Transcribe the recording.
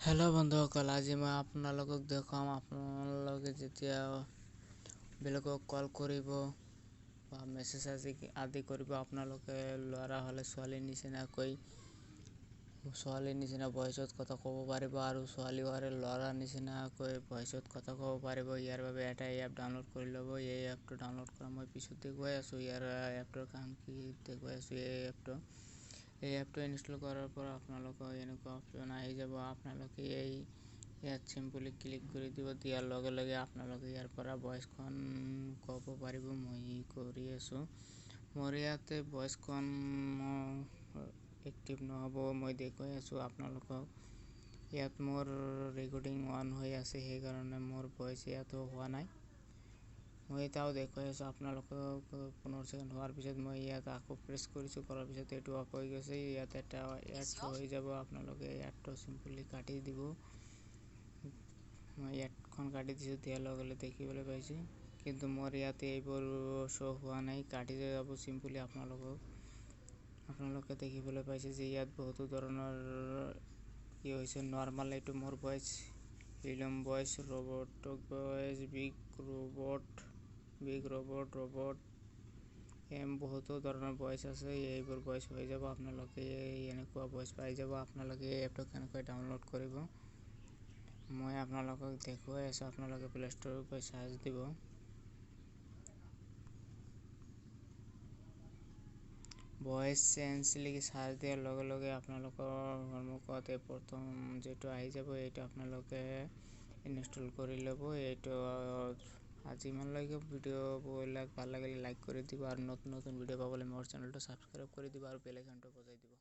Hello' বন্ধুসকল, আজি মই আপোনালোকক দেখুৱাম আপোনালোকে যেতিয়া বেলেগক কল কৰিব বা মেছেজ আদি কৰিব, আপোনালোকে ল'ৰা হ'লে ছোৱালীৰ নিচিনা ভইচত কথা ক'ব পাৰিব আৰু ছোৱালী হ'লে ল'ৰাৰ নিচিনাকৈ ভইচত কথা ক'ব পাৰিব। ইয়াৰ বাবে এটা এপ ডাউনলোড কৰি ল'ব। এই এপটো ডাউনলোড কৰা মই পিছত দেখুৱাই আছোঁ। ইয়াৰ এপটোৰ কাম কি দেখুৱাই আছোঁ। এই এপটো ইনষ্টল কৰাৰ পৰা আপোনালোকৰ এনেকুৱা অপশ্যন আহি যাব। আপোনালোকে ইয়াত চিম্পলি ক্লিক কৰি দিব। দিয়াৰ লগে লগে আপোনালোকে ইয়াৰ পৰা ভইচখন ক'ব পাৰিব। মই কৰি আছোঁ। মোৰ ইয়াতে ভইচখন এক্টিভ নহ'ব, মই দেখুৱাই আছোঁ আপোনালোকক। ইয়াত মোৰ ৰেকৰ্ডিং অন হৈ আছে, সেইকাৰণে মোৰ ভইচ ইয়াতো হোৱা নাই। মই এতিয়াও দেখুৱাই আছোঁ আপোনালোকক। 15 ছেকেণ্ড হোৱাৰ পিছত মই ইয়াত আকৌ প্ৰেছ কৰিছোঁ, কৰাৰ পিছত এইটো অফ হৈ গৈছে। ইয়াত এটা এড শ্ব' হৈ যাব, আপোনালোকে এডটো চিম্পলি কাটি দিব। মই এডখন কাটি দিছোঁ, দিয়াৰ লগে লগে দেখিবলৈ পাইছে, কিন্তু মোৰ ইয়াতে এইবোৰ শ্ব' হোৱা নাই, কাটি যাব চিম্পলি। আপোনালোকে দেখিবলৈ পাইছে যে ইয়াত বহুতো ধৰণৰ কি হৈছে। নৰ্মেল এইটো মোৰ voice, film voice, robot voice, big robot, বহুতো ধৰণৰ ভইচ আছে। এইবোৰ ভইচ হৈ যাব, আপোনালোকে এনেকুৱা ভইচ পাই যাব। আপোনালোকে এই এপটো কেনেকৈ ডাউনলোড কৰিব মই আপোনালোকক দেখুৱাই আছোঁ। আপোনালোকে প্লে ষ্ট'ৰত গৈ চাৰ্জ দিব। ভইচ চেঞ্জ লিখি চাৰ্জ দিয়াৰ লগে লগে আপোনালোকৰ সন্মুখত এই প্ৰথম যিটো আহি যাব, এইটো আপোনালোকে ইনষ্টল কৰি ল'ব। এইটো আজি ইমানলৈকে। ভিডিঅ'বিলাক ভাল লাগিলে লাইক কৰি দিব আৰু নতুন ভিডিঅ' পাবলৈ মোৰ চেনেলটো ছাবস্ক্ৰাইব কৰি দিব আৰু বেল আইকনটো বজাই দিব।